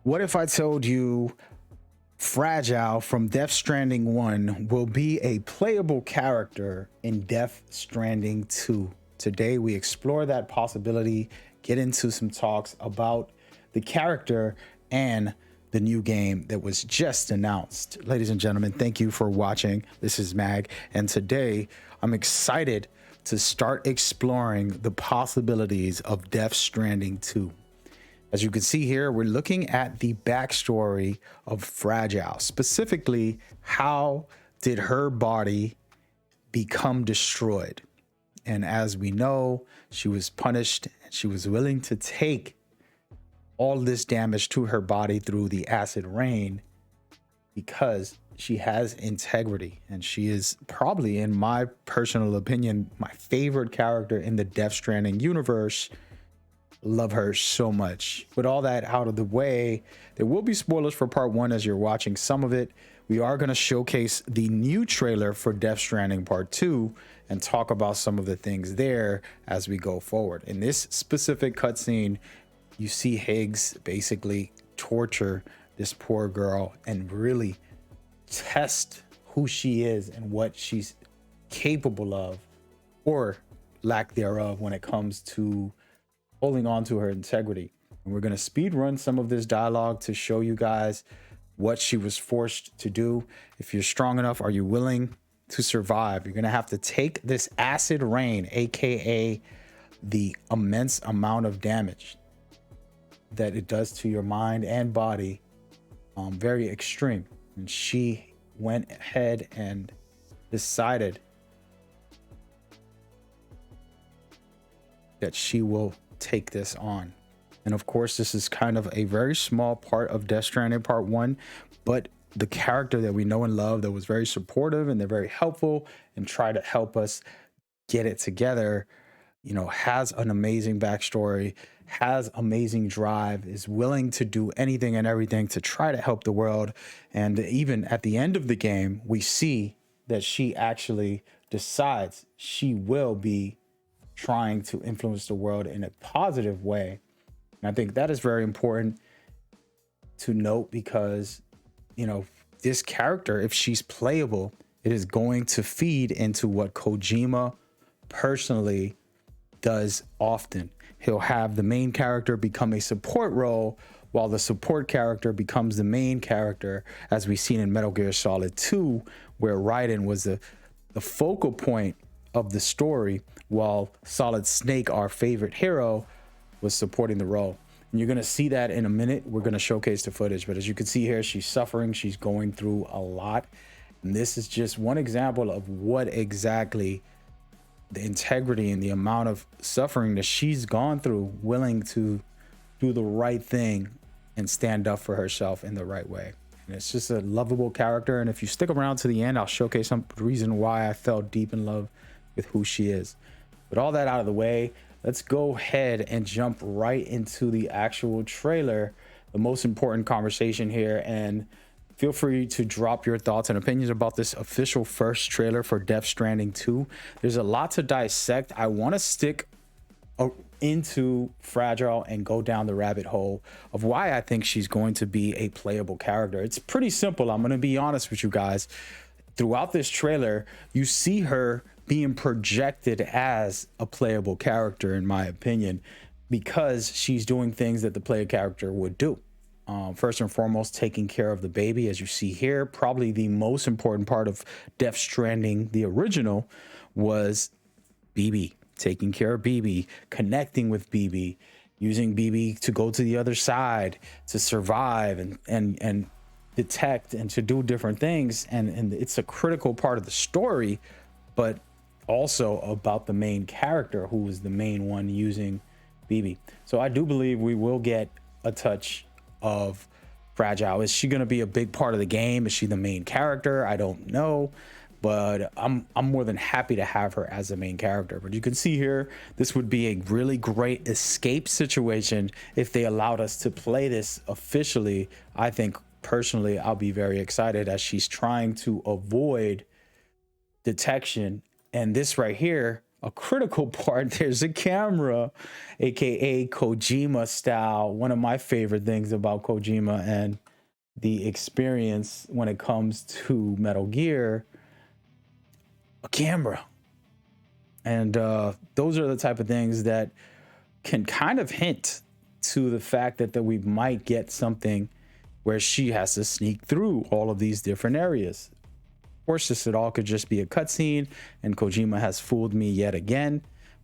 What if I told you Fragile from Death Stranding 1 will be a playable character in Death Stranding 2? Today, we explore that possibility, get into some talks about the character and the new game that was just announced. Ladies and gentlemen, thank you for watching. This is Mag, and today I'm excited to start exploring the possibilities of Death Stranding 2. As you can see here, we're looking at the backstory of Fragile. Specifically, how did her body become destroyed? And as we know, she was punished and she was willing to take all this damage to her body through the acid rain because she has integrity. And she is probably, in my personal opinion, my favorite character in the Death Stranding universe. Love her so much. With all that out of the way, there will be spoilers for part 1 as you're watching some of it. We are going to showcase the new trailer for Death Stranding part 2 and talk about some of the things there as we go forward. In this specific cutscene, you see Higgs basically torture this poor girl and really test who she is and what she's capable of, or lack thereof, when it comes to holding on to her integrity. And we're going to speed run some of this dialogue to show you guys what she was forced to do. If you're strong enough, are you willing to survive? You're going to have to take this acid rain, aka the immense amount of damage that it does to your mind and body, very extreme. And she went ahead and decided that she will take this on. And of course, this is kind of a very small part of Death Stranding part 1, but the character that we know and love, that was very supportive and they're very helpful and try to help us get it together, you know, has an amazing backstory, has amazing drive, is willing to do anything and everything to try to help the world. And even at the end of the game, we see that she actually decides she will be trying to influence the world in a positive way. And I think that is very important to note because, you know, this character, if she's playable, it is going to feed into what Kojima personally does often. He'll have the main character become a support role while the support character becomes the main character, as we've seen in Metal Gear Solid 2, where Raiden was the focal point of the story, while Solid Snake, our favorite hero, was supporting the role. And you're going to see that in a minute. We're going to showcase the footage, but as you can see here, she's suffering, she's going through a lot, and this is just one example of what exactly the integrity and the amount of suffering that she's gone through, willing to do the right thing and stand up for herself in the right way. And it's just a lovable character, and if you stick around to the end, I'll showcase some reason why I fell deep in love with who she is. With all that out of the way, let's go ahead and jump right into the actual trailer, the most important conversation here. And feel free to drop your thoughts and opinions about this official first trailer for Death Stranding 2. There's a lot to dissect. I want to stick into Fragile and go down the rabbit hole of why I think she's going to be a playable character. It's pretty simple. I'm going to be honest with you guys. Throughout this trailer, you see her being projected as a playable character, in my opinion, because she's doing things that the player character would do. First and foremost, taking care of the baby, as you see here. Probably the most important part of Death Stranding, the original, was BB, taking care of BB, connecting with BB, using BB to go to the other side, to survive and detect and to do different things. And it's a critical part of the story, but also about the main character, who is the main one using BB. So I do believe we will get a touch of Fragile. Is she going to be a big part of the game? Is she the main character? I don't know, but I'm more than happy to have her as the main character. But you can see here, this would be a really great escape situation if they allowed us to play this officially. I think personally, I'll be very excited, as she's trying to avoid detection. And this right here a critical part, there's a camera, aka Kojima style. One of my favorite things about Kojima and the experience when it comes to Metal Gear, a camera. And those are the type of things that can kind of hint to the fact that we might get something where she has to sneak through all of these different areas. Of course, this all could just be a cutscene, and Kojima has fooled me yet again.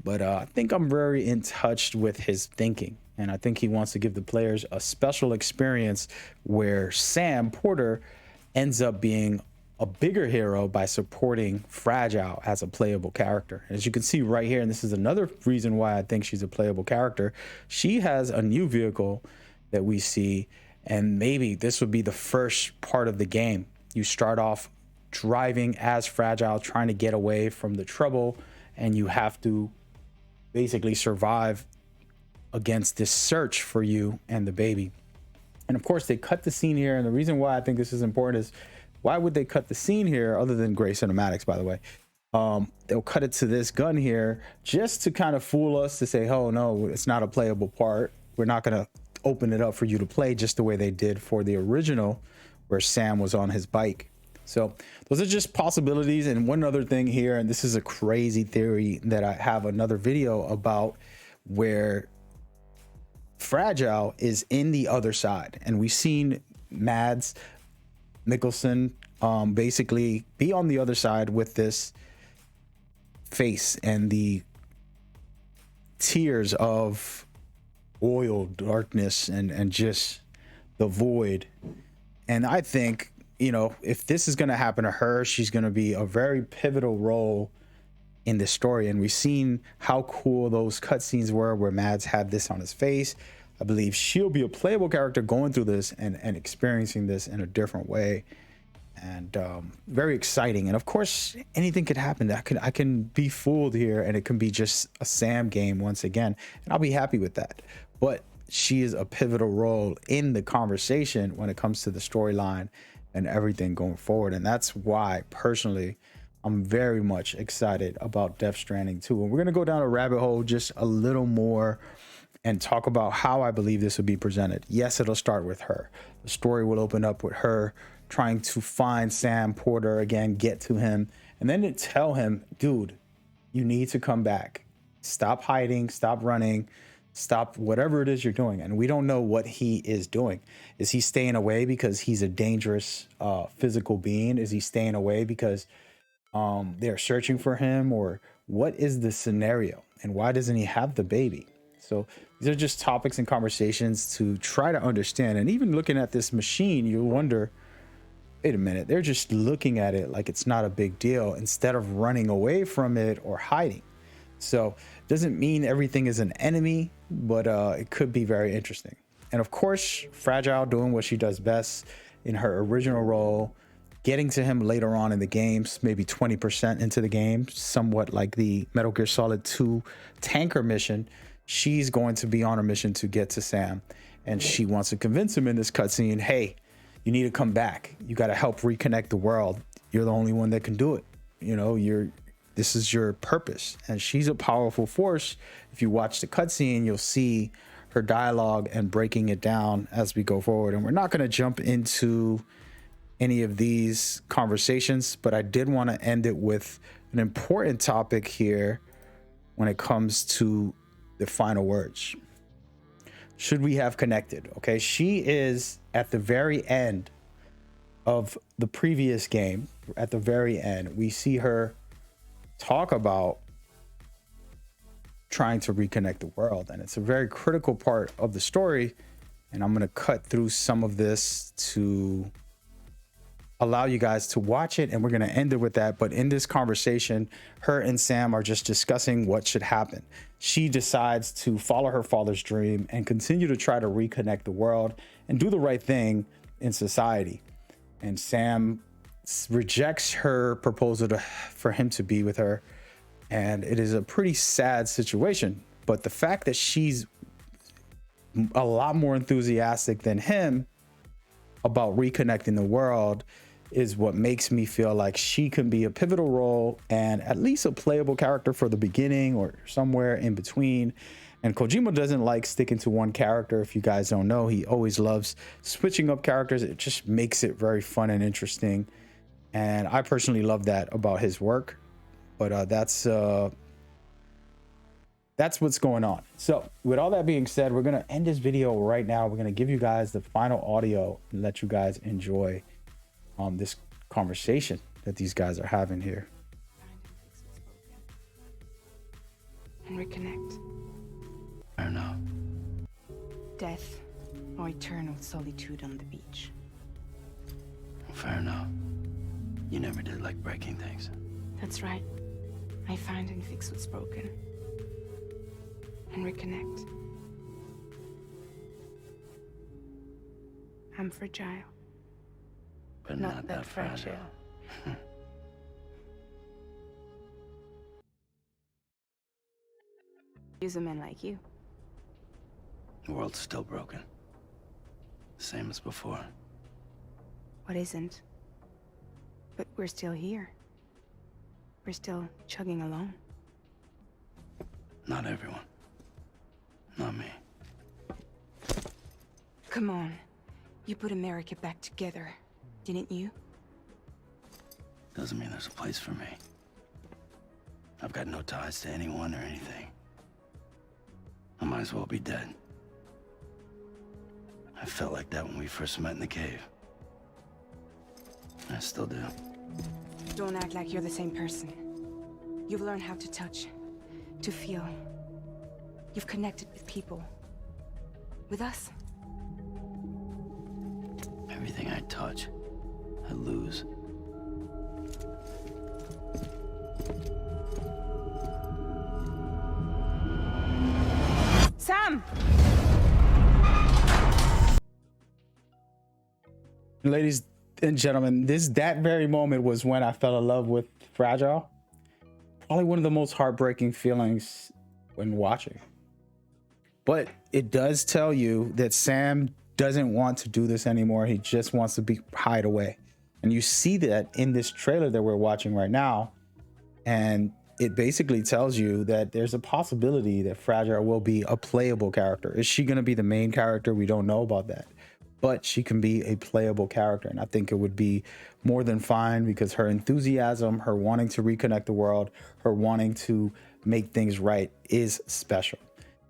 But I think I'm very in touch with his thinking, and I think he wants to give the players a special experience where Sam Porter ends up being a bigger hero by supporting Fragile as a playable character. As you can see right here, and this is another reason why I think she's a playable character, she has a new vehicle that we see, and maybe this would be the first part of the game. You start off driving as Fragile, trying to get away from the trouble, and you have to basically survive against this search for you and the baby. And of course, they cut the scene here, and the reason why I think this is important is, why would they cut the scene here other than great cinematics, by the way? They'll cut it to this gun here just to kind of fool us to say, oh no, it's not a playable part. We're not going to open it up for you to play just the way they did for the original where Sam was on his bike. So those are just possibilities. And one other thing here, and this is a crazy theory that I have another video about, where Fragile is in the other side. And we've seen Mads Mikkelsen basically be on the other side with this face and the tears of oil darkness and just the void. And I think, you know, if this is going to happen to her, she's going to be a very pivotal role in this story. And we've seen how cool those cutscenes were where Mads had this on his face. I believe she'll be a playable character going through this and experiencing this in a different way. And very exciting. And of course, anything could happen. I can be fooled here, and it can be just a Sam game once again, and I'll be happy with that. But she is a pivotal role in the conversation when it comes to the storyline and everything going forward. And that's why personally I'm very much excited about Death Stranding 2. And we're going to go down a rabbit hole just a little more and talk about how I believe this will be presented. Yes, it'll start with her. The story will open up with her trying to find Sam Porter again, get to him, and then to tell him, dude, you need to come back. Stop hiding, stop running, stop whatever it is you're doing. And we don't know what he is doing. Is he staying away because he's a dangerous physical being? Is he staying away because they're searching for him? Or what is the scenario? And why doesn't he have the baby? So these are just topics and conversations to try to understand. And even looking at this machine, you wonder, wait a minute, they're just looking at it like it's not a big deal instead of running away from it or hiding. So it doesn't mean everything is an enemy, but it could be very interesting. And of course, Fragile doing what she does best in her original role, getting to him later on in the games, maybe 20% into the game, somewhat like the Metal Gear Solid 2 tanker mission. She's going to be on a mission to get to Sam, and she wants to convince him in this cutscene, hey, you need to come back. You got to help reconnect the world. You're the only one that can do it. You know, this is your purpose. And she's a powerful force. If you watch the cutscene, you'll see her dialogue and breaking it down as we go forward. And we're not going to jump into any of these conversations, but I did want to end it with an important topic here when it comes to the final words. Should we have connected? Okay, she is at the very end of the previous game. At the very end, we see her talk about trying to reconnect the world, and it's a very critical part of the story. And I'm going to cut through some of this to allow you guys to watch it, and we're going to end it with that. But in this conversation, her and Sam are just discussing what should happen. She decides to follow her father's dream and continue to try to reconnect the world and do the right thing in society. And Sam rejects her proposal for him to be with her, and it is a pretty sad situation. But the fact that she's a lot more enthusiastic than him about reconnecting the world is what makes me feel like she can be a pivotal role and at least a playable character for the beginning or somewhere in between. And Kojima doesn't like sticking to one character. If you guys don't know, he always loves switching up characters. It just makes it very fun and interesting. And I personally love that about his work. But that's what's going on. So with all that being said, we're going to end this video right now. We're going to give you guys the final audio and let you guys enjoy this conversation that these guys are having here. And reconnect. I don't know. Death or eternal solitude on the beach. Fair enough. You never did like breaking things. That's right. I find and fix what's broken. And reconnect. I'm fragile. But not that fragile. Use a man like you. The world's still broken. Same as before. What isn't? But we're still here. We're still chugging along. Not everyone. Not me. Come on. You put America back together, didn't you? Doesn't mean there's a place for me. I've got no ties to anyone or anything. I might as well be dead. I felt like that when we first met in the cave. I still do. Don't act like you're the same person. You've learned how to touch, to feel. You've connected with people. With us. Everything I touch, I lose. Sam! Ladies and gentlemen, that very moment was when I fell in love with Fragile. Probably one of the most heartbreaking feelings when watching. But it does tell you that Sam doesn't want to do this anymore. He just wants to hide away. And you see that in this trailer that we're watching right now. And it basically tells you that there's a possibility that Fragile will be a playable character. Is she going to be the main character? We don't know about that. But she can be a playable character. And I think it would be more than fine because her enthusiasm, her wanting to reconnect the world, her wanting to make things right is special.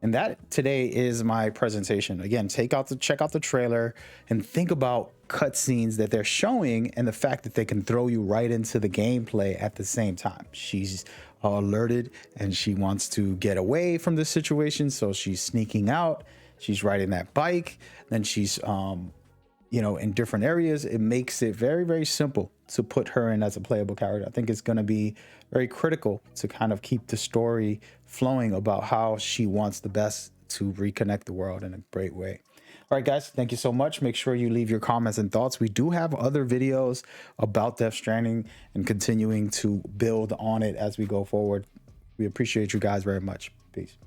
And that today is my presentation. Again, check out the trailer and think about cutscenes that they're showing and the fact that they can throw you right into the gameplay at the same time. She's alerted and she wants to get away from this situation. So she's sneaking out. She's riding that bike. Then she's, in different areas. It makes it very, very simple to put her in as a playable character. I think it's going to be very critical to kind of keep the story flowing about how she wants the best to reconnect the world in a great way. All right, guys, thank you so much. Make sure you leave your comments and thoughts. We do have other videos about Death Stranding and continuing to build on it as we go forward. We appreciate you guys very much. Peace.